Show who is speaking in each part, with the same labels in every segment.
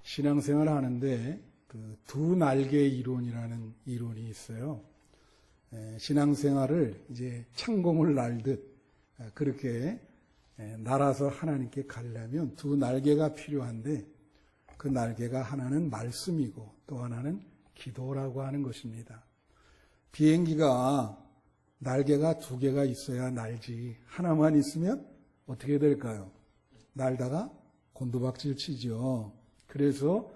Speaker 1: 신앙생활을 하는데 두 날개 이론이라는 이론이 있어요. 신앙생활을 이제 창공을 날듯 그렇게 날아서 하나님께 가려면 두 날개가 필요한데 그 날개가 하나는 말씀이고 또 하나는 기도라고 하는 것입니다. 비행기가 날개가 두 개가 있어야 날지 하나만 있으면 어떻게 될까요? 날다가 곤두박질 치죠. 그래서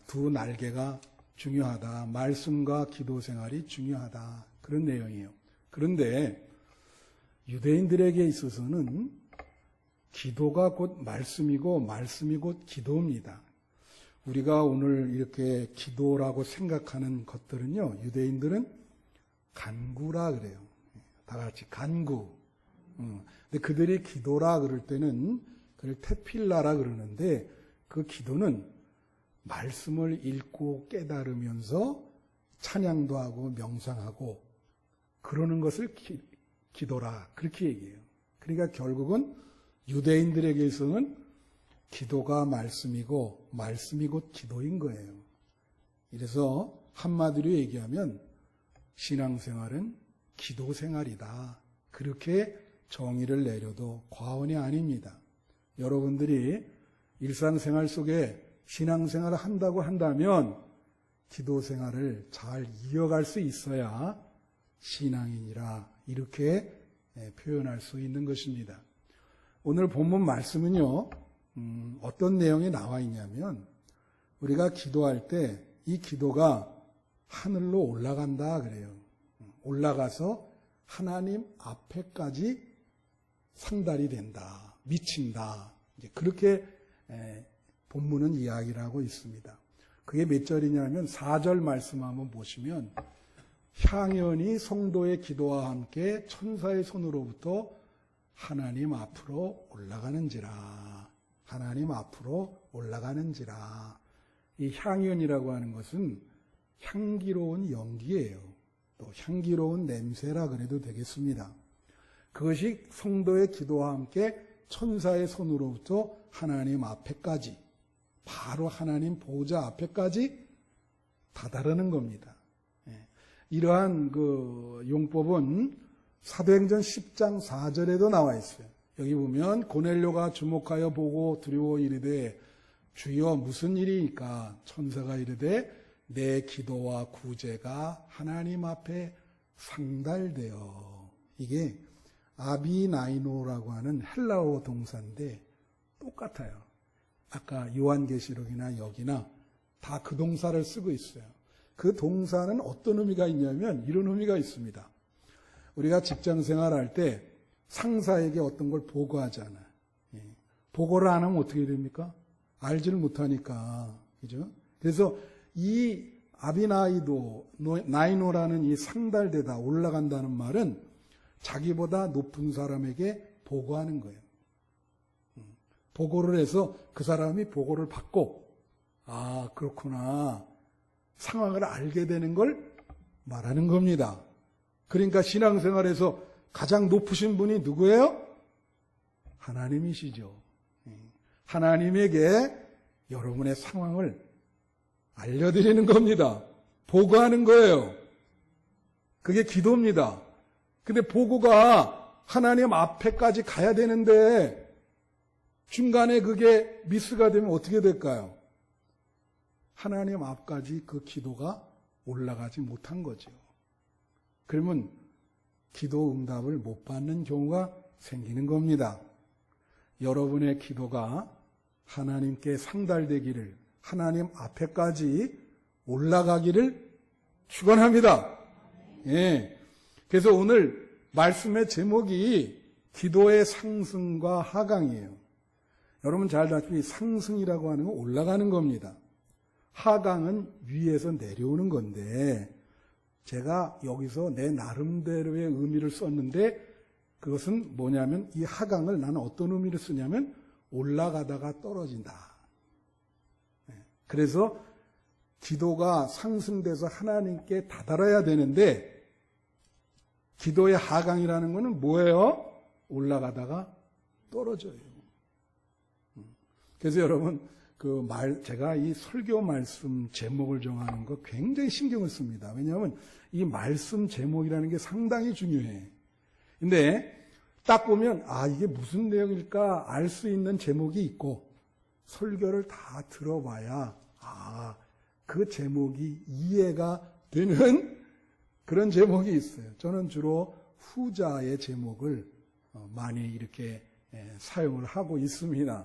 Speaker 1: 두 날개가 중요하다. 말씀과 기도 생활이 중요하다. 그런 내용이에요. 그런데 유대인들에게 있어서는 기도가 곧 말씀이고 말씀이 곧 기도입니다. 우리가 오늘 이렇게 기도라고 생각하는 것들은요, 유대인들은 간구라 그래요. 다 같이 간구. 근데 그들이 기도라 그럴 때는 그걸 테필라라 그러는데 그 기도는 말씀을 읽고 깨달으면서 찬양도 하고 명상하고 그러는 것을 기도라 그렇게 얘기해요. 그러니까 결국은 유대인들에게서는 기도가 말씀이고 말씀이 곧 기도인 거예요. 이래서 한마디로 얘기하면 신앙생활은 기도생활이다. 그렇게 정의를 내려도 과언이 아닙니다. 여러분들이 일상생활 속에 신앙생활을 한다고 한다면 기도생활을 잘 이어갈 수 있어야 신앙인이라 이렇게 표현할 수 있는 것입니다. 오늘 본문 말씀은요, 어떤 내용이 나와 있냐면 우리가 기도할 때 이 기도가 하늘로 올라간다 그래요. 올라가서 하나님 앞에까지 상달이 된다, 미친다. 이제 그렇게 본문은 이야기를 하고 있습니다. 그게 몇 절이냐면 4절 말씀 한번 보시면 향연이 성도의 기도와 함께 천사의 손으로부터 하나님 앞으로 올라가는지라. 하나님 앞으로 올라가는지라. 이 향연이라고 하는 것은 향기로운 연기예요. 또 향기로운 냄새라 그래도 되겠습니다. 그것이 성도의 기도와 함께 천사의 손으로부터 하나님 앞에까지, 바로 하나님 보좌 앞에까지 다다르는 겁니다. 이러한 그 용법은 사도행전 10장 4절에도 나와 있어요. 여기 보면 고넬료가 주목하여 보고 두려워 이르되 주여 무슨 일이니까? 천사가 이르되 내 기도와 구제가 하나님 앞에 상달되어. 이게 아비나이노라고 하는 헬라어 동사인데 똑같아요. 아까 요한계시록이나 여기나 다 그 동사를 쓰고 있어요. 그 동사는 어떤 의미가 있냐면 이런 의미가 있습니다. 우리가 직장 생활할 때 상사에게 어떤 걸 보고하잖아요. 보고를 안 하면 어떻게 됩니까? 알지를 못하니까. 그죠? 그래서 이 나이노라는 이 상달되다 올라간다는 말은 자기보다 높은 사람에게 보고하는 거예요. 보고를 해서 그 사람이 보고를 받고 아 그렇구나 상황을 알게 되는 걸 말하는 겁니다. 그러니까 신앙생활에서 가장 높으신 분이 누구예요? 하나님이시죠. 하나님에게 여러분의 상황을 알려드리는 겁니다. 보고하는 거예요. 그게 기도입니다. 근데 보고가 하나님 앞에까지 가야 되는데 중간에 그게 미스가 되면 어떻게 될까요? 하나님 앞까지 그 기도가 올라가지 못한 거죠. 그러면 기도 응답을 못 받는 경우가 생기는 겁니다. 여러분의 기도가 하나님께 상달되기를, 하나님 앞에까지 올라가기를 축원합니다. 예. 그래서 오늘 말씀의 제목이 기도의 상승과 하강이에요. 여러분 잘 아시다시피 상승이라고 하는 건 올라가는 겁니다. 하강은 위에서 내려오는 건데 제가 여기서 내 나름대로의 의미를 썼는데 그것은 뭐냐면 이 하강을 나는 어떤 의미를 쓰냐면 올라가다가 떨어진다. 그래서 기도가 상승돼서 하나님께 다다라야 되는데 기도의 하강이라는 것은 뭐예요? 올라가다가 떨어져요. 그래서 여러분 제가 이 설교 말씀 제목을 정하는 거 굉장히 신경을 씁니다. 왜냐하면 이 말씀 제목이라는 게 상당히 중요해. 근데 딱 보면 이게 무슨 내용일까 알 수 있는 제목이 있고 설교를 다 들어봐야 그 제목이 이해가 되는 그런 제목이 있어요. 저는 주로 후자의 제목을 많이 이렇게 사용을 하고 있습니다.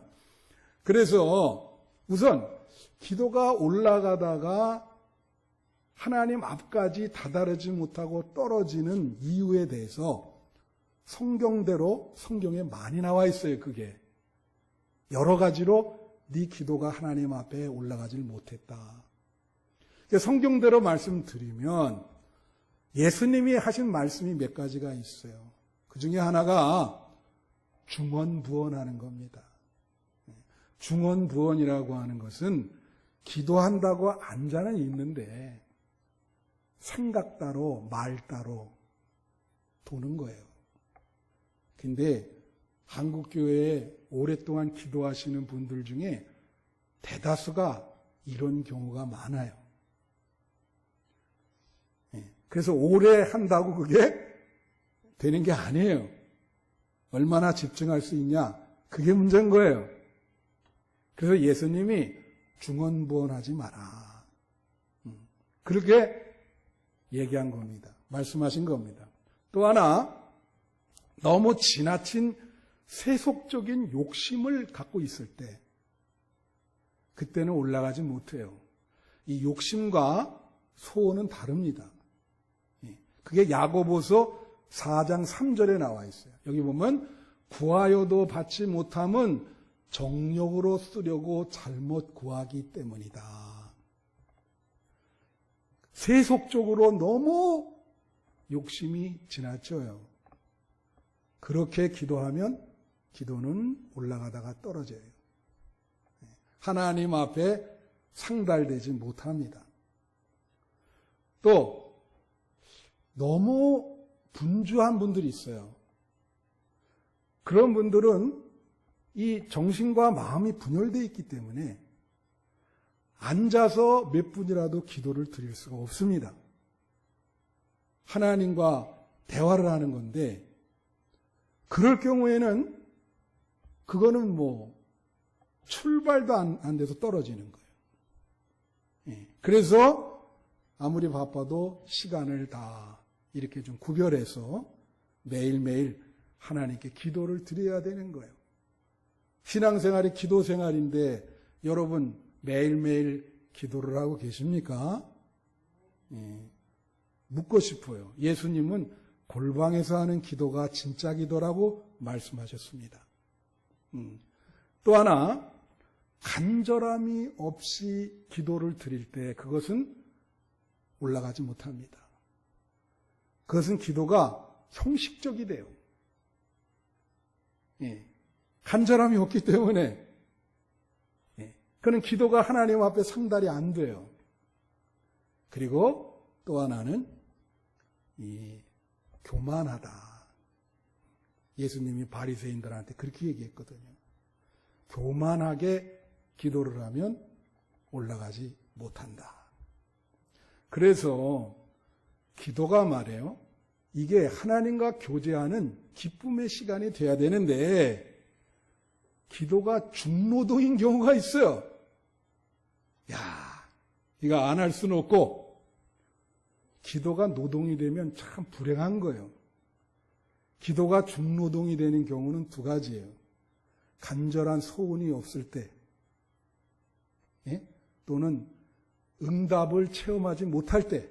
Speaker 1: 그래서 우선 기도가 올라가다가 하나님 앞까지 다다르지 못하고 떨어지는 이유에 대해서 성경대로 성경에 많이 나와 있어요. 그게 여러 가지로 네 기도가 하나님 앞에 올라가질 못했다. 성경대로 말씀드리면 예수님이 하신 말씀이 몇 가지가 있어요. 그 중에 하나가 중언부언하는 겁니다. 중언부언이라고 하는 것은 기도한다고 앉아는 있는데 생각 따로 말 따로 도는 거예요. 근데 한국교회에 오랫동안 기도하시는 분들 중에 대다수가 이런 경우가 많아요. 그래서 오래 한다고 그게 되는 게 아니에요. 얼마나 집중할 수 있냐? 그게 문제인 거예요. 그래서 예수님이 중언부언하지 마라. 그렇게 얘기한 겁니다. 말씀하신 겁니다. 또 하나, 너무 지나친 세속적인 욕심을 갖고 있을 때, 그때는 올라가지 못해요. 이 욕심과 소원은 다릅니다. 그게 야고보서 4장 3절에 나와 있어요. 여기 보면 구하여도 받지 못함은 정욕으로 쓰려고 잘못 구하기 때문이다. 세속적으로 너무 욕심이 지나쳐요. 그렇게 기도하면 기도는 올라가다가 떨어져요. 하나님 앞에 상달되지 못합니다. 또 너무 분주한 분들이 있어요. 그런 분들은 이 정신과 마음이 분열되어 있기 때문에 앉아서 몇 분이라도 기도를 드릴 수가 없습니다. 하나님과 대화를 하는 건데 그럴 경우에는 그거는 출발도 안 돼서 떨어지는 거예요. 그래서 아무리 바빠도 시간을 다 이렇게 좀 구별해서 매일매일 하나님께 기도를 드려야 되는 거예요. 신앙생활이 기도생활인데 여러분 매일매일 기도를 하고 계십니까? 묻고 싶어요. 예수님은 골방에서 하는 기도가 진짜 기도라고 말씀하셨습니다. 또 하나, 간절함이 없이 기도를 드릴 때 그것은 올라가지 못합니다. 그것은 기도가 형식적이 돼요. 간절함이 없기 때문에 그는 기도가 하나님 앞에 상달이 안 돼요. 그리고 또 하나는 교만하다. 예수님이 바리새인들한테 그렇게 얘기했거든요. 교만하게 기도를 하면 올라가지 못한다. 그래서 기도가 말이에요. 이게 하나님과 교제하는 기쁨의 시간이 돼야 되는데 기도가 중노동인 경우가 있어요. 이거 안 할 수는 없고 기도가 노동이 되면 참 불행한 거예요. 기도가 중노동이 되는 경우는 두 가지예요. 간절한 소원이 없을 때 또는 응답을 체험하지 못할 때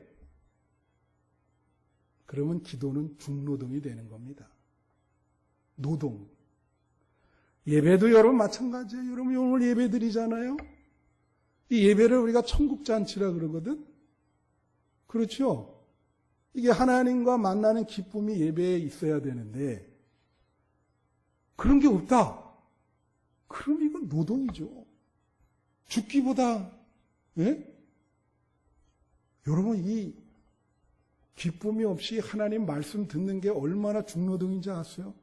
Speaker 1: 그러면 기도는 중노동이 되는 겁니다. 노동. 예배도 여러분 마찬가지예요. 여러분 오늘 예배 드리잖아요. 이 예배를 우리가 천국잔치라 그러거든. 그렇죠? 이게 하나님과 만나는 기쁨이 예배에 있어야 되는데 그런 게 없다. 그럼 이건 노동이죠. 죽기보다 여러분, 이 기쁨이 없이 하나님 말씀 듣는 게 얼마나 중노동인지 아세요?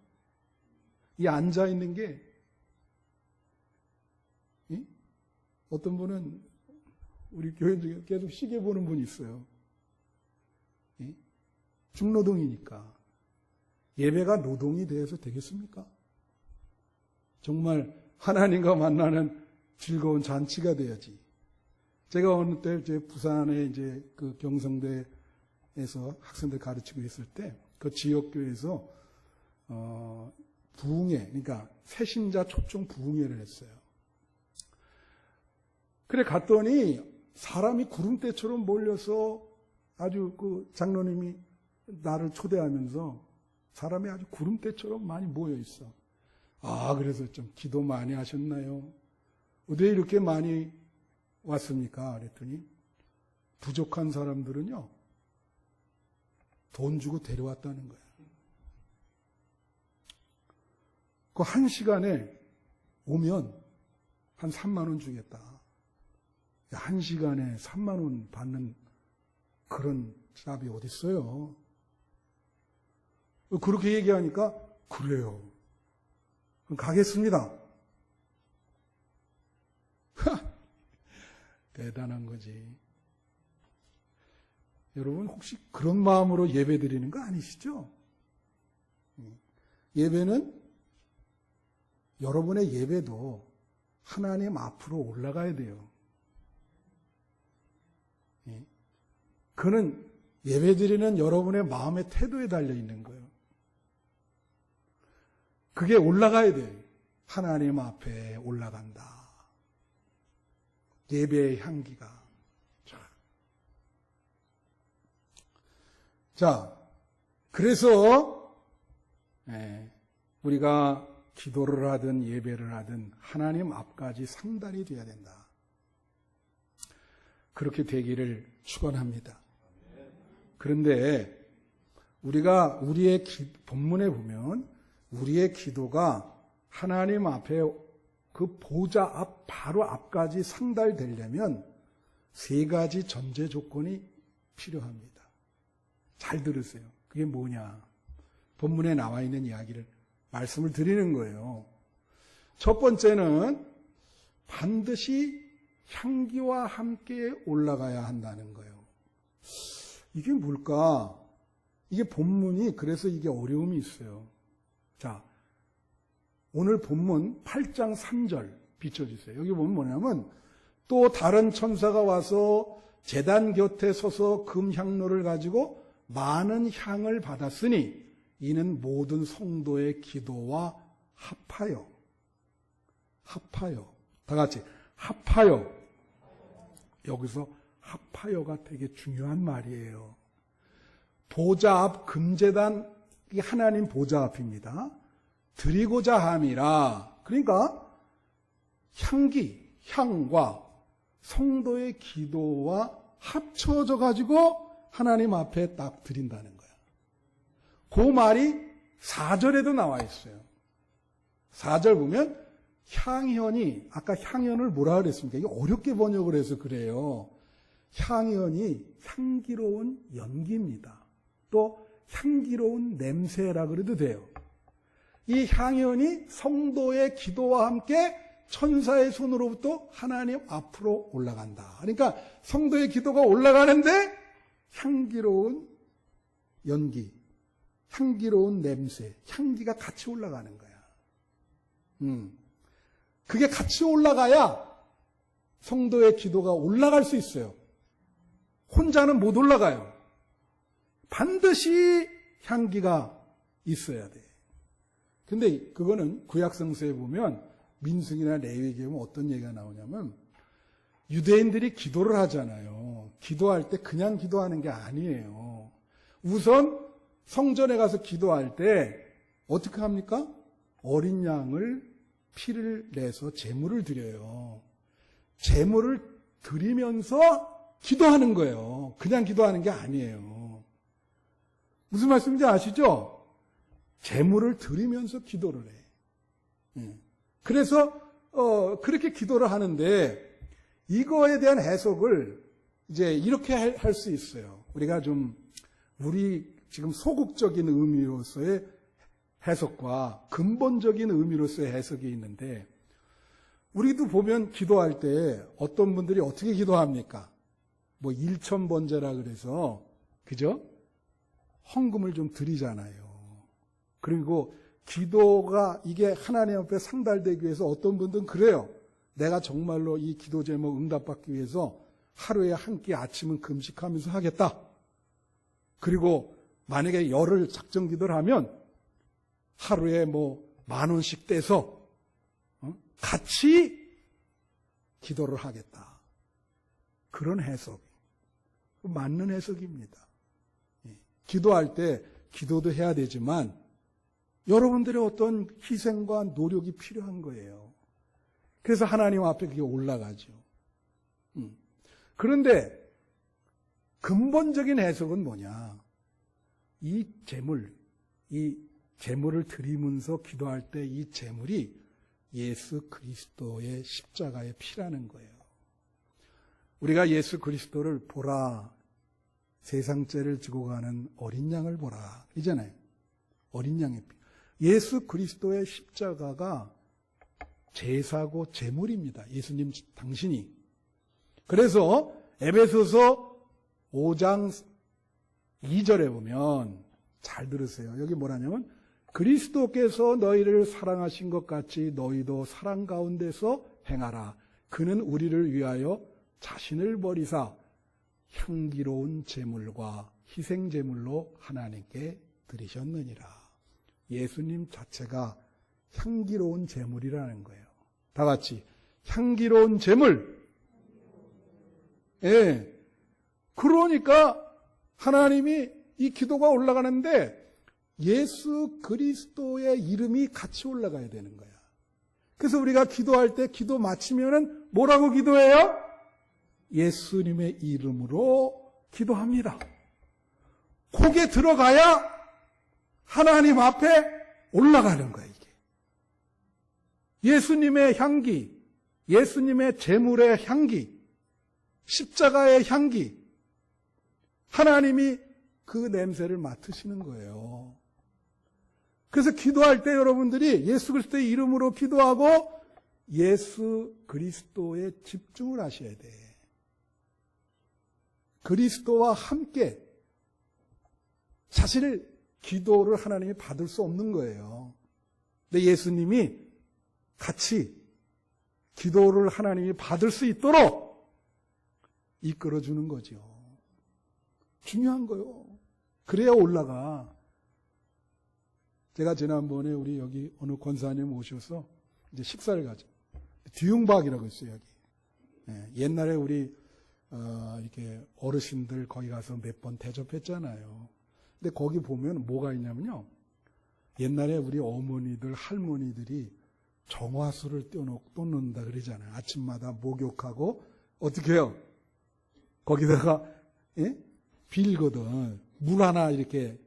Speaker 1: 이 앉아있는 게, 어떤 분은 우리 교회 중에 계속 시계 보는 분이 있어요. 중노동이니까. 예배가 노동이 되어서 되겠습니까? 정말 하나님과 만나는 즐거운 잔치가 돼야지. 제가 어느 때 부산에 이제 그 경성대에서 학생들 가르치고 있을 때 그 지역교회에서 부흥회, 그러니까 새신자 초청 부흥회를 했어요. 그래 갔더니 사람이 구름대처럼 몰려서 아주 그 장로님이 나를 초대하면서 사람이 아주 구름대처럼 많이 모여 있어. 아, 그래서 좀 기도 많이 하셨나요? 왜 이렇게 많이 왔습니까? 그랬더니 부족한 사람들은요, 돈 주고 데려왔다는 거야. 그 한 시간에 오면 한 3만 원 주겠다. 한 시간에 3만 원 받는 그런 잡이 어디 있어요? 그렇게 얘기하니까 그래요. 그럼 가겠습니다. 대단한 거지. 여러분 혹시 그런 마음으로 예배 드리는 거 아니시죠? 예배는 여러분의 예배도 하나님 앞으로 올라가야 돼요. 그는 예배 드리는 여러분의 마음의 태도에 달려 있는 거예요. 그게 올라가야 돼요. 하나님 앞에 올라간다. 예배의 향기가. 자, 그래서 우리가 기도를 하든 예배를 하든 하나님 앞까지 상달이 돼야 된다. 그렇게 되기를 축원합니다. 그런데 우리가 우리의 본문에 보면 우리의 기도가 하나님 앞에 그 보좌 앞 바로 앞까지 상달되려면 세 가지 전제 조건이 필요합니다. 잘 들으세요. 그게 뭐냐? 본문에 나와 있는 이야기를 말씀을 드리는 거예요. 첫 번째는 반드시 향기와 함께 올라가야 한다는 거예요. 이게 뭘까? 이게 본문이 그래서 이게 어려움이 있어요. 자, 오늘 본문 8장 3절 비춰주세요. 여기 보면 뭐냐면 또 다른 천사가 와서 제단 곁에 서서 금향로를 가지고 많은 향을 받았으니 이는 모든 성도의 기도와 합하여 다 같이 합하여. 여기서 합하여가 되게 중요한 말이에요. 보좌 앞 금제단, 이 하나님 보좌 앞입니다. 드리고자 함이라. 그러니까 향과 성도의 기도와 합쳐져 가지고 하나님 앞에 딱 드린다는 거야. 그 말이 4절에도 나와 있어요. 4절 보면 향연이, 아까 향연을 뭐라 그랬습니까? 이게 어렵게 번역을 해서 그래요. 향연이 향기로운 연기입니다. 또 향기로운 냄새라 그래도 돼요. 이 향연이 성도의 기도와 함께 천사의 손으로부터 하나님 앞으로 올라간다. 그러니까 성도의 기도가 올라가는데 향기로운 연기, 향기로운 냄새, 향기가 같이 올라가는 거야. 그게 같이 올라가야 성도의 기도가 올라갈 수 있어요. 혼자는 못 올라가요. 반드시 향기가 있어야 돼. 근데 그거는 구약성서에 보면 민수기나 레위기에 보면 어떤 얘기가 나오냐면 유대인들이 기도를 하잖아요. 기도할 때 그냥 기도하는 게 아니에요. 우선 성전에 가서 기도할 때 어떻게 합니까? 어린 양을 피를 내서 제물을 드려요. 제물을 드리면서 기도하는 거예요. 그냥 기도하는 게 아니에요. 무슨 말씀인지 아시죠? 제물을 드리면서 기도를 해. 그래서 그렇게 기도를 하는데 이거에 대한 해석을 이제 이렇게 할 수 있어요. 우리가 우리 지금 소극적인 의미로서의 해석과 근본적인 의미로서의 해석이 있는데, 우리도 보면 기도할 때 어떤 분들이 어떻게 기도합니까? 뭐 일천번제라 그래서, 그죠? 헌금을 좀 드리잖아요. 그리고 기도가 이게 하나님 앞에 상달되기 위해서 어떤 분들은 그래요. 내가 정말로 이 기도 제목 응답받기 위해서 하루에 한 끼 아침은 금식하면서 하겠다. 그리고 만약에 열흘 작정 기도를 하면 하루에 뭐 10,000원씩 떼서 같이 기도를 하겠다. 그런 해석. 맞는 해석입니다. 기도할 때 기도도 해야 되지만 여러분들의 어떤 희생과 노력이 필요한 거예요. 그래서 하나님 앞에 그게 올라가죠. 그런데 근본적인 해석은 뭐냐? 이 제물을 드리면서 기도할 때 이 제물이 예수 그리스도의 십자가의 피라는 거예요. 우리가 예수 그리스도를 보라, 세상 죄를 지고 가는 어린 양을 보라 이잖아요. 어린 양의 피. 예수 그리스도의 십자가가 제사고 제물입니다. 예수님 당신이. 그래서 에베소서 5장 2절에 보면, 잘 들으세요. 여기 뭐라냐면 그리스도께서 너희를 사랑하신 것 같이 너희도 사랑 가운데서 행하라. 그는 우리를 위하여 자신을 버리사 향기로운 제물과 희생 제물로 하나님께 드리셨느니라. 예수님 자체가 향기로운 제물이라는 거예요. 다 같이 향기로운 제물. 예. 그러니까 하나님이 이 기도가 올라가는데 예수 그리스도의 이름이 같이 올라가야 되는 거야. 그래서 우리가 기도할 때 기도 마치면은 뭐라고 기도해요? 예수님의 이름으로 기도합니다. 거기에 들어가야 하나님 앞에 올라가는 거야, 이게. 예수님의 향기, 예수님의 제물의 향기, 십자가의 향기, 하나님이 그 냄새를 맡으시는 거예요. 그래서 기도할 때 여러분들이 예수 그리스도의 이름으로 기도하고 예수 그리스도에 집중을 하셔야 돼. 그리스도와 함께 사실 기도를 하나님이 받을 수 없는 거예요. 근데 예수님이 같이 기도를 하나님이 받을 수 있도록 이끌어주는 거죠. 중요한 거요. 그래야 올라가. 제가 지난번에 우리 여기 어느 권사님 오셔서 이제 식사를 가죠. 뒤웅박이라고 있어요, 여기. 옛날에 우리 이렇게 어르신들 거기 가서 몇 번 대접했잖아요. 근데 거기 보면 뭐가 있냐면요. 옛날에 우리 어머니들, 할머니들이 정화수를 떠놓는다 그러잖아요. 아침마다 목욕하고 어떻게 해요? 거기다가 빌거든. 물 하나 이렇게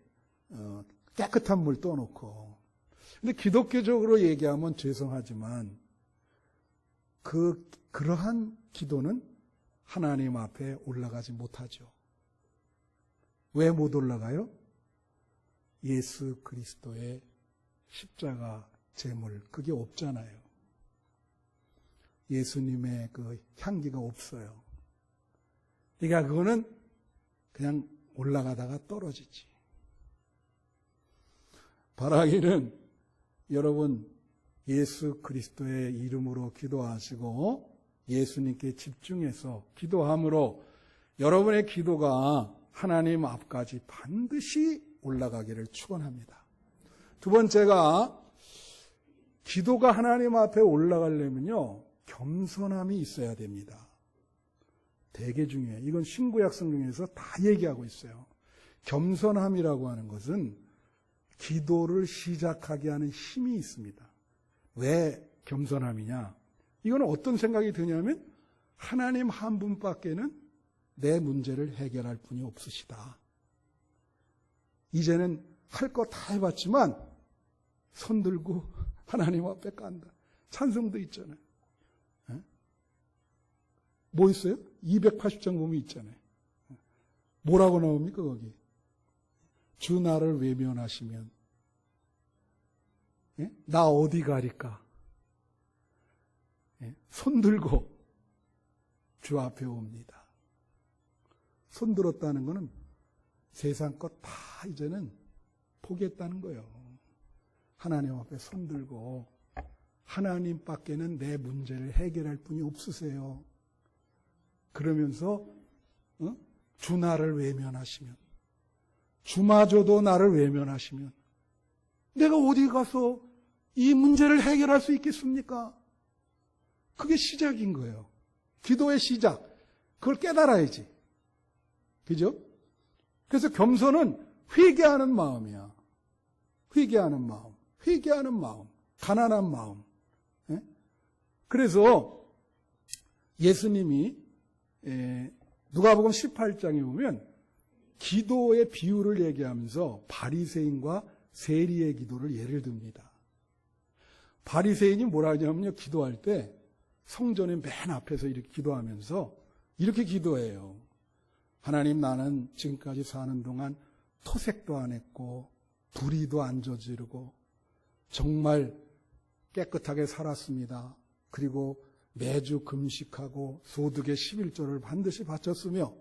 Speaker 1: 깨끗한 물 떠놓고. 근데 기독교적으로 얘기하면 죄송하지만 그러한 기도는 하나님 앞에 올라가지 못하죠. 왜 못 올라가요? 예수 그리스도의 십자가 제물, 그게 없잖아요. 예수님의 그 향기가 없어요. 그러니까 그거는 그냥 올라가다가 떨어지지. 바라기는 여러분 예수 그리스도의 이름으로 기도하시고 예수님께 집중해서 기도함으로 여러분의 기도가 하나님 앞까지 반드시 올라가기를 축원합니다. 두 번째가 기도가 하나님 앞에 올라가려면요, 겸손함이 있어야 됩니다. 되게 중요해요. 이건 신구약 성경에서 다 얘기하고 있어요. 겸손함이라고 하는 것은 기도를 시작하게 하는 힘이 있습니다. 왜 겸손함이냐? 이건 어떤 생각이 드냐면 하나님 한 분밖에는 내 문제를 해결할 분이 없으시다. 이제는 할 거 다 해봤지만 손 들고 하나님 앞에 깐다. 찬송도 있잖아요. 뭐 있어요? 280장 보면 있잖아요. 뭐라고 나옵니까, 거기? 주 나를 외면하시면, 예? 나 어디 가리까? 예? 손 들고 주 앞에 옵니다. 손 들었다는 것은 세상 것 다 이제는 포기했다는 거예요. 하나님 앞에 손 들고 하나님 밖에는 내 문제를 해결할 분이 없으세요. 그러면서 주 나를 외면하시면, 주마저도 나를 외면하시면 내가 어디 가서 이 문제를 해결할 수 있겠습니까? 그게 시작인 거예요. 기도의 시작. 그걸 깨달아야지. 그죠? 그래서 겸손은 회개하는 마음이야. 회개하는 마음. 회개하는 마음. 가난한 마음. 예? 그래서 예수님이 누가복음 18장에 보면 기도의 비유를 얘기하면서 바리새인과 세리의 기도를 예를 듭니다. 바리새인이 뭐라 하냐면요. 기도할 때 성전의 맨 앞에서 이렇게 기도하면서 이렇게 기도해요. 하나님, 나는 지금까지 사는 동안 토색도 안 했고 불의도 안 저지르고 정말 깨끗하게 살았습니다. 그리고 매주 금식하고 소득의 11조를 반드시 바쳤으며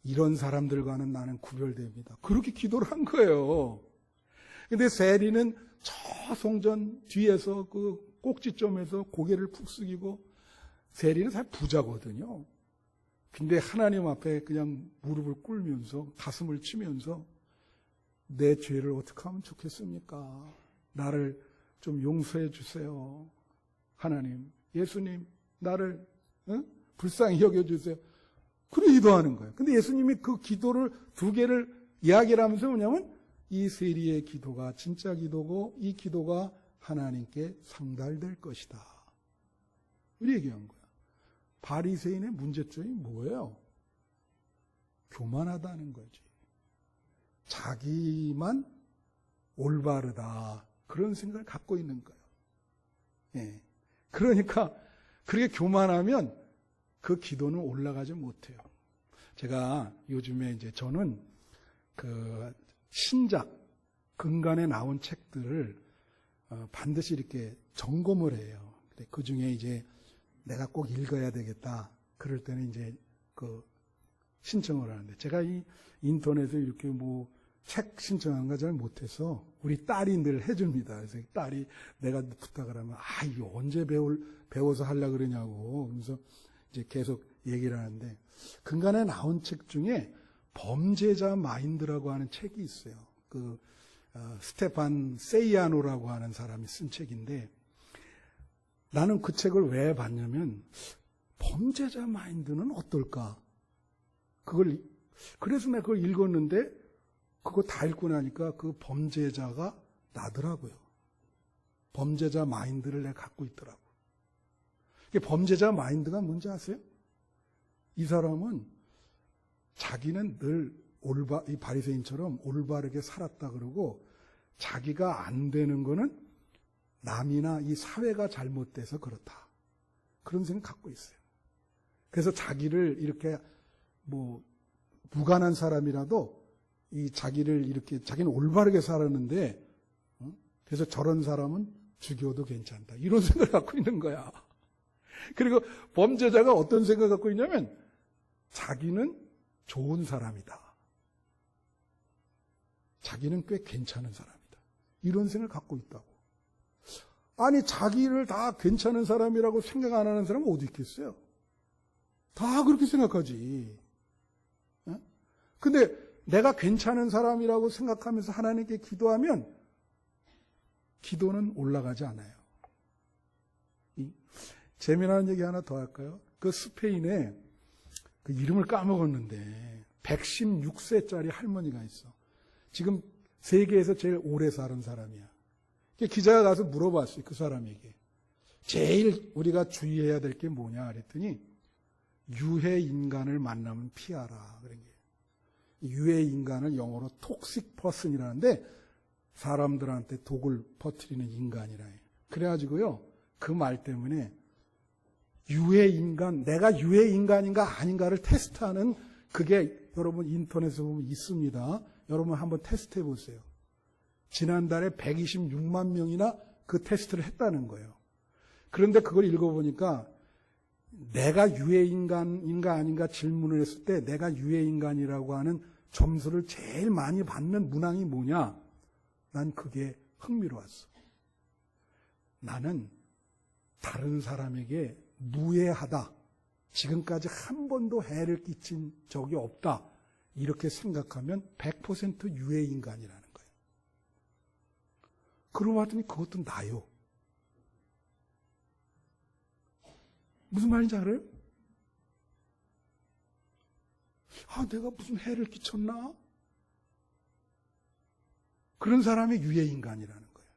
Speaker 1: 이런 사람들과는 나는 구별됩니다. 그렇게 기도를 한 거예요. 근데 세리는 저 성전 뒤에서 그 꼭지점에서 고개를 푹 숙이고, 세리는 사실 부자거든요. 근데 하나님 앞에 그냥 무릎을 꿇으면서 가슴을 치면서 내 죄를 어떻게 하면 좋겠습니까? 나를 좀 용서해 주세요. 하나님, 예수님, 나를 불쌍히 여겨주세요. 그런 기도하는 거예요. 근데 예수님이 그 기도를 두 개를 이야기를 하면서 뭐냐면 이 세리의 기도가 진짜 기도고 이 기도가 하나님께 상달될 것이다. 이렇게 얘기한 거야. 바리새인의 문제점이 뭐예요? 교만하다는 거지. 자기만 올바르다. 그런 생각을 갖고 있는 거예요. 예. 그러니까 그렇게 교만하면 그 기도는 올라가지 못해요. 제가 요즘에 이제 저는 그 신작 근간에 나온 책들을 반드시 이렇게 점검을 해요. 그 중에 이제 내가 꼭 읽어야 되겠다. 그럴 때는 이제 그 신청을 하는데, 제가 이 인터넷에 이렇게 뭐 책 신청한 거 잘 못해서 우리 딸이 늘 해줍니다. 그래서 딸이 내가 부탁을 하면 이거 언제 배워서 하려고 그러냐고. 그래서 이제 계속 얘기를 하는데, 근간에 나온 책 중에 범죄자 마인드라고 하는 책이 있어요. 그 스테판 세이아노라고 하는 사람이 쓴 책인데, 나는 그 책을 왜 봤냐면 범죄자 마인드는 어떨까? 그래서 내가 그걸 읽었는데 그거 다 읽고 나니까 그 범죄자가 나더라고요. 범죄자 마인드를 내가 갖고 있더라고요. 범죄자 마인드가 뭔지 아세요? 이 사람은 자기는 늘 이 바리새인처럼 올바르게 살았다 그러고, 자기가 안 되는 거는 남이나 이 사회가 잘못돼서 그렇다. 그런 생각 갖고 있어요. 그래서 자기를 이렇게 뭐 무관한 사람이라도 이 자기를 이렇게 자기는 올바르게 살았는데 그래서 저런 사람은 죽여도 괜찮다. 이런 생각을 갖고 있는 거야. 그리고 범죄자가 어떤 생각을 갖고 있냐면 자기는 좋은 사람이다. 자기는 꽤 괜찮은 사람이다. 이런 생각을 갖고 있다고. 아니, 자기를 다 괜찮은 사람이라고 생각 안 하는 사람은 어디 있겠어요? 다 그렇게 생각하지. 근데 내가 괜찮은 사람이라고 생각하면서 하나님께 기도하면 기도는 올라가지 않아요. 재미나는 얘기 하나 더 할까요? 그 스페인에 그 이름을 까먹었는데 116세짜리 할머니가 있어. 지금 세계에서 제일 오래 사는 사람이야. 기자가 가서 물어봤어요. 그 사람에게. 제일 우리가 주의해야 될 게 뭐냐 그랬더니 유해 인간을 만나면 피하라. 그런 게. 유해 인간을 영어로 톡식 퍼슨이라는데 사람들한테 독을 퍼뜨리는 인간이라 해요. 그래가지고요. 그 말 때문에 유해 인간, 내가 유해 인간인가 아닌가를 테스트하는 그게 여러분 인터넷에 보면 있습니다. 여러분 한번 테스트해 보세요. 지난달에 126만 명이나 그 테스트를 했다는 거예요. 그런데 그걸 읽어보니까 내가 유해 인간인가 아닌가 질문을 했을 때 내가 유해 인간이라고 하는 점수를 제일 많이 받는 문항이 뭐냐? 난 그게 흥미로웠어. 나는 다른 사람에게 무해하다. 지금까지 한 번도 해를 끼친 적이 없다. 이렇게 생각하면 100% 유해 인간이라는 거예요. 그러고 봤더니 그것도 나요. 무슨 말인지 알아요? 내가 무슨 해를 끼쳤나? 그런 사람이 유해 인간이라는 거예요.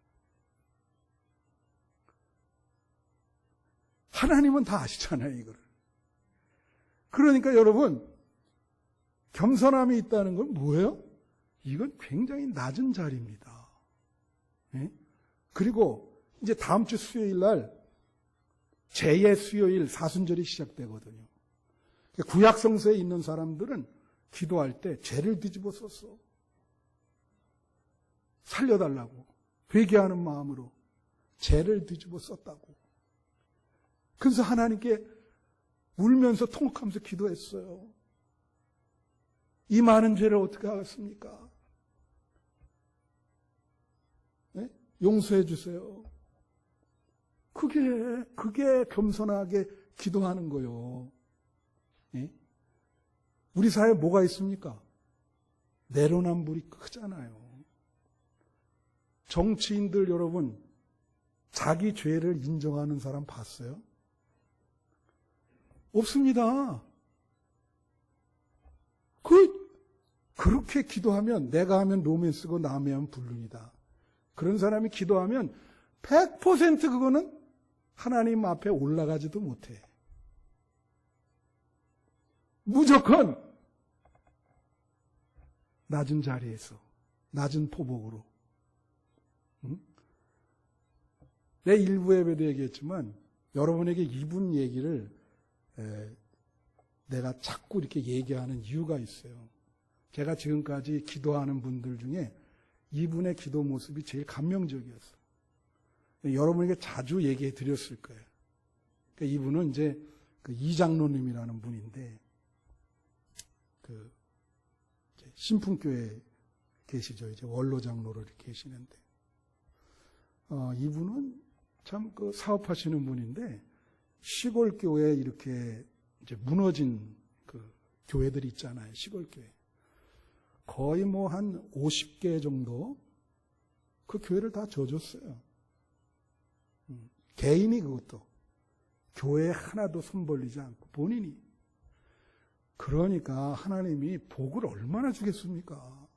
Speaker 1: 하나님은 다 아시잖아요, 이거를. 그러니까 여러분, 겸손함이 있다는 건 뭐예요? 이건 굉장히 낮은 자리입니다. 예? 그리고 이제 다음 주 수요일 날 제2의 수요일 사순절이 시작되거든요. 구약 성서에 있는 사람들은 기도할 때 죄를 뒤집어 썼어. 살려달라고 회개하는 마음으로 죄를 뒤집어 썼다고. 그래서 하나님께 울면서 통곡하면서 기도했어요. 이 많은 죄를 어떻게 하겠습니까? 네? 용서해 주세요. 그게 겸손하게 기도하는 거요. 네? 우리 사회에 뭐가 있습니까? 내로남불이 크잖아요. 정치인들 여러분, 자기 죄를 인정하는 사람 봤어요? 없습니다. 그렇게 기도하면 내가 하면 로맨스고 남이 하면 불륜이다. 그런 사람이 기도하면 100% 그거는 하나님 앞에 올라가지도 못해. 무조건 낮은 자리에서, 낮은 포복으로. 응? 내 일부 예배도 얘기했지만 여러분에게 이분 얘기를 내가 자꾸 이렇게 얘기하는 이유가 있어요. 제가 지금까지 기도하는 분들 중에 이분의 기도 모습이 제일 감명적이었어요. 여러분에게 자주 얘기해 드렸을 거예요. 그러니까 이분은 이제 그 이장로님이라는 분인데, 신풍교회에 계시죠. 이제 원로장로로 이렇게 계시는데, 이분은 참 그 사업하시는 분인데, 시골 교회에 이렇게 이제 무너진 그 교회들이 있잖아요. 시골 교회. 거의 뭐 한 50개 정도 그 교회를 다 져줬어요. 개인이 그것도. 교회 하나도 손 벌리지 않고 본인이. 그러니까 하나님이 복을 얼마나 주겠습니까?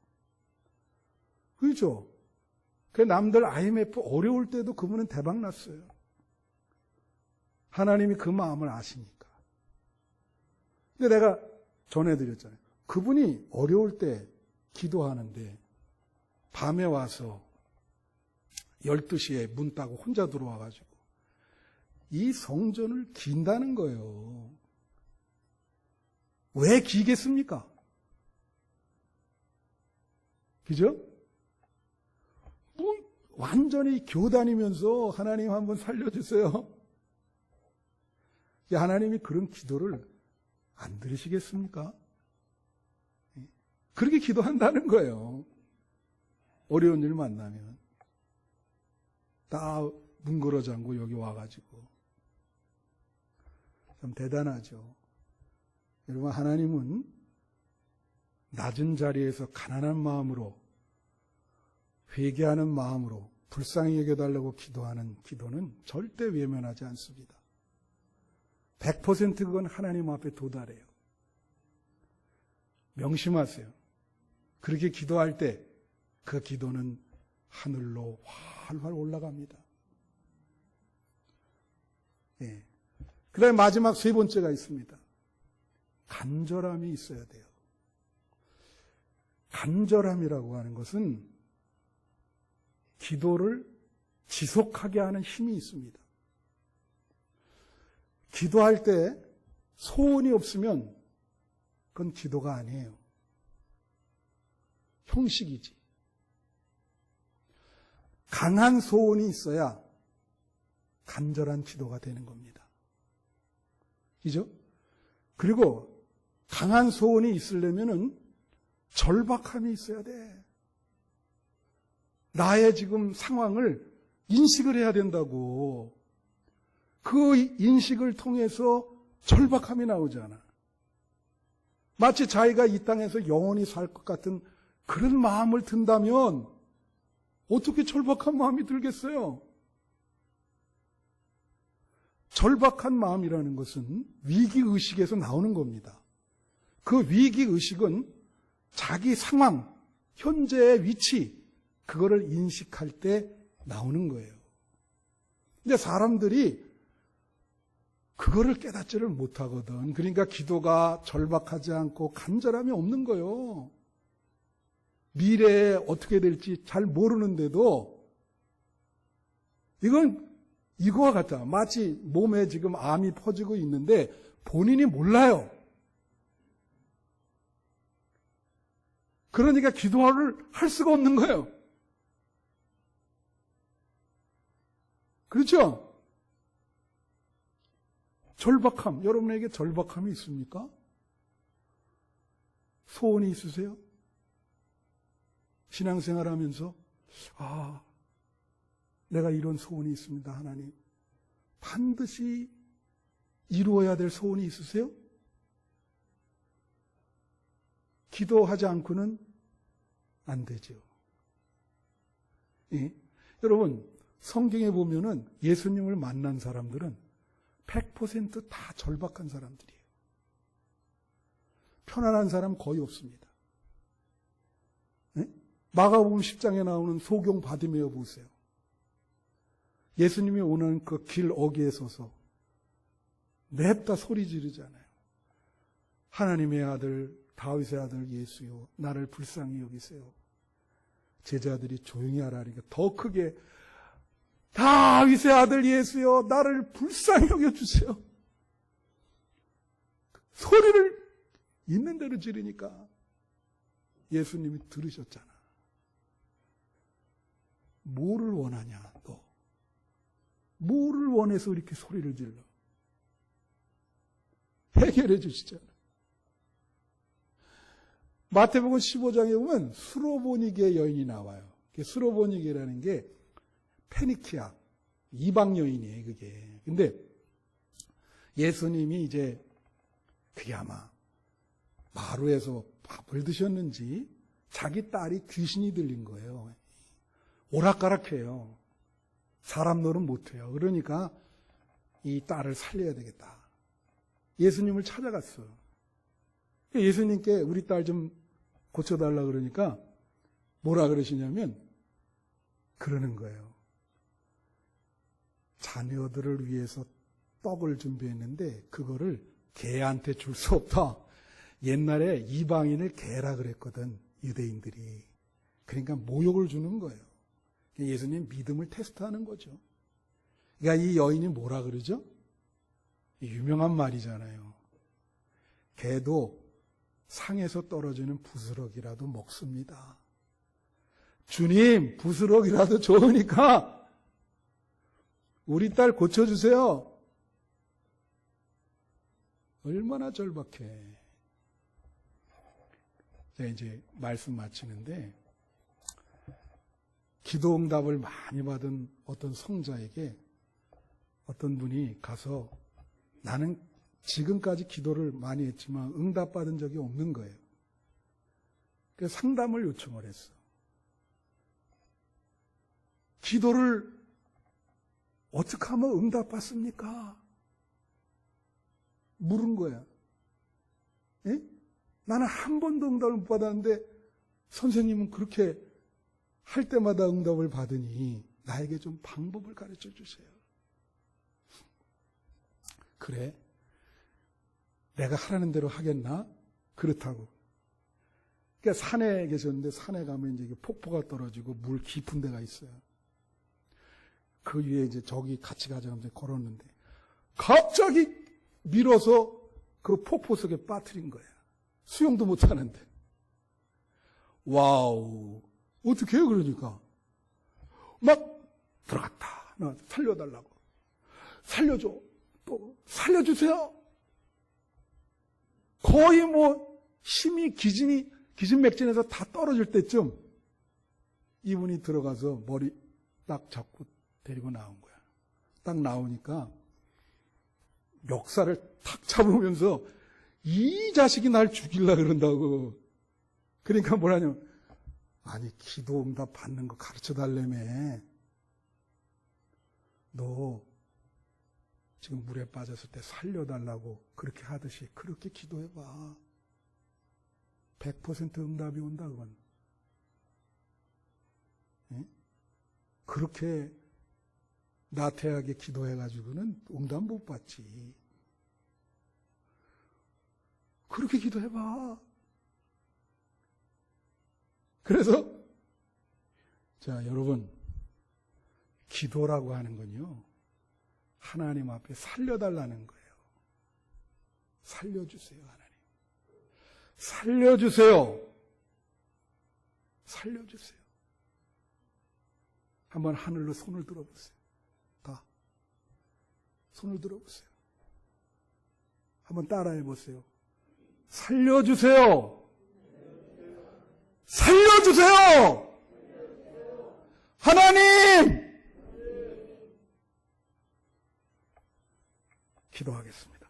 Speaker 1: 그렇죠? 그 남들 IMF 어려울 때도 그분은 대박 났어요. 하나님이 그 마음을 아시니까. 근데 내가 전해드렸잖아요. 그분이 어려울 때 기도하는데 밤에 와서 12시에 문 따고 혼자 들어와가지고 이 성전을 긴다는 거예요. 왜 기겠습니까? 그죠? 뭐 완전히 교다니면서 하나님 한번 살려주세요. 하나님이 그런 기도를 안 들으시겠습니까? 그렇게 기도한다는 거예요. 어려운 일 만나면. 다 문 걸어 잠고 여기 와가지고. 참 대단하죠. 여러분, 하나님은 낮은 자리에서 가난한 마음으로, 회개하는 마음으로 불쌍히 여겨달라고 기도하는 기도는 절대 외면하지 않습니다. 100% 그건 하나님 앞에 도달해요. 명심하세요. 그렇게 기도할 때 그 기도는 하늘로 활활 올라갑니다. 예. 그 다음에 마지막 세 번째가 있습니다. 간절함이 있어야 돼요. 간절함이라고 하는 것은 기도를 지속하게 하는 힘이 있습니다. 기도할 때 소원이 없으면 그건 기도가 아니에요. 형식이지. 강한 소원이 있어야 간절한 기도가 되는 겁니다. 그죠? 그리고 강한 소원이 있으려면은 절박함이 있어야 돼. 나의 지금 상황을 인식을 해야 된다고. 그 인식을 통해서 절박함이 나오잖아. 마치 자기가 이 땅에서 영원히 살 것 같은 그런 마음을 든다면 어떻게 절박한 마음이 들겠어요? 절박한 마음이라는 것은 위기의식에서 나오는 겁니다. 그 위기의식은 자기 상황, 현재의 위치, 그거를 인식할 때 나오는 거예요. 근데 사람들이 그거를 깨닫지를 못하거든. 그러니까 기도가 절박하지 않고 간절함이 없는 거예요. 미래에 어떻게 될지 잘 모르는데도 이건 이거와 같다. 마치 몸에 지금 암이 퍼지고 있는데 본인이 몰라요. 그러니까 기도를 할 수가 없는 거예요. 그렇죠? 절박함, 여러분에게 절박함이 있습니까? 소원이 있으세요? 신앙생활 하면서 내가 이런 소원이 있습니다. 하나님. 반드시 이루어야 될 소원이 있으세요? 기도하지 않고는 안 되죠. 예? 여러분, 성경에 보면은 예수님을 만난 사람들은 100% 다 절박한 사람들이에요. 편안한 사람 거의 없습니다. 예? 마가복음 10장에 나오는 소경 바디메오 보세요. 예수님이 오는 그 길 어귀에 서서 냅다 소리 지르잖아요. 하나님의 아들, 다윗의 아들 예수여, 나를 불쌍히 여기세요. 제자들이 조용히 하라니까 더 크게 다윗의 아들 예수여, 나를 불쌍히 여겨주세요. 소리를 있는 대로 지르니까 예수님이 들으셨잖아. 뭐를 원하냐, 너? 뭐를 원해서 이렇게 소리를 질러? 해결해 주시잖아. 마태복음 15장에 보면 수로보니게 여인이 나와요. 수로보니게라는 게 페니키아, 이방 여인이에요, 그게. 근데 예수님이 이제 그게 아마 마루에서 밥을 드셨는지 자기 딸이 귀신이 들린 거예요. 오락가락해요. 사람 노릇 못해요. 그러니까 이 딸을 살려야 되겠다. 예수님을 찾아갔어. 예수님께 우리 딸 좀 고쳐달라 그러니까 뭐라 그러시냐면 그러는 거예요. 자녀들을 위해서 떡을 준비했는데 그거를 개한테 줄 수 없다. 옛날에 이방인을 개라 그랬거든, 유대인들이. 그러니까 모욕을 주는 거예요. 예수님 믿음을 테스트하는 거죠. 그러니까 이 여인이 뭐라 그러죠? 유명한 말이잖아요. 개도 상에서 떨어지는 부스러기라도 먹습니다. 주님, 부스러기라도 좋으니까 우리 딸 고쳐주세요. 얼마나 절박해. 제가 이제 말씀 마치는데, 기도 응답을 많이 받은 어떤 성자에게 어떤 분이 가서 나는 지금까지 기도를 많이 했지만 응답받은 적이 없는 거예요. 그래서 상담을 요청을 했어. 기도를 어떻게 하면 응답받습니까? 물은 거야. 예? 나는 한 번도 응답을 못 받았는데 선생님은 그렇게 할 때마다 응답을 받으니 나에게 좀 방법을 가르쳐 주세요. 그래? 내가 하라는 대로 하겠나? 그렇다고. 그러니까 산에 계셨는데 산에 가면 이제 폭포가 떨어지고 물 깊은 데가 있어요. 그 위에 이제 저기 같이 가자면서 걸었는데 갑자기 밀어서 그 폭포 속에 빠뜨린 거야. 수영도 못 하는데. 와우. 어떻게 해요, 그러니까. 막 들어갔다. 나 살려달라고. 살려줘. 또 살려주세요. 거의 뭐 힘이 기진맥진해서 다 떨어질 때쯤 이분이 들어가서 머리 딱 잡고 데리고 나온 거야. 딱 나오니까 멱살을 탁 잡으면서 이 자식이 날 죽이려고 그런다고. 그러니까 뭐라냐면, 아니 기도 응답 받는 거 가르쳐 달라며. 너 지금 물에 빠졌을 때 살려달라고 그렇게 하듯이 그렇게 기도해봐. 100% 응답이 온다 그건. 응? 그렇게 나태하게 기도해가지고는 응답 못 받지. 그렇게 기도해봐. 그래서 자 여러분, 기도라고 하는 건요, 하나님 앞에 살려달라는 거예요. 살려주세요, 하나님. 살려주세요. 살려주세요. 한번 하늘로 손을 들어보세요. 다. 손을 들어보세요. 한번 따라해 보세요. 살려주세요. 살려주세요. 하나님! 기도하겠습니다.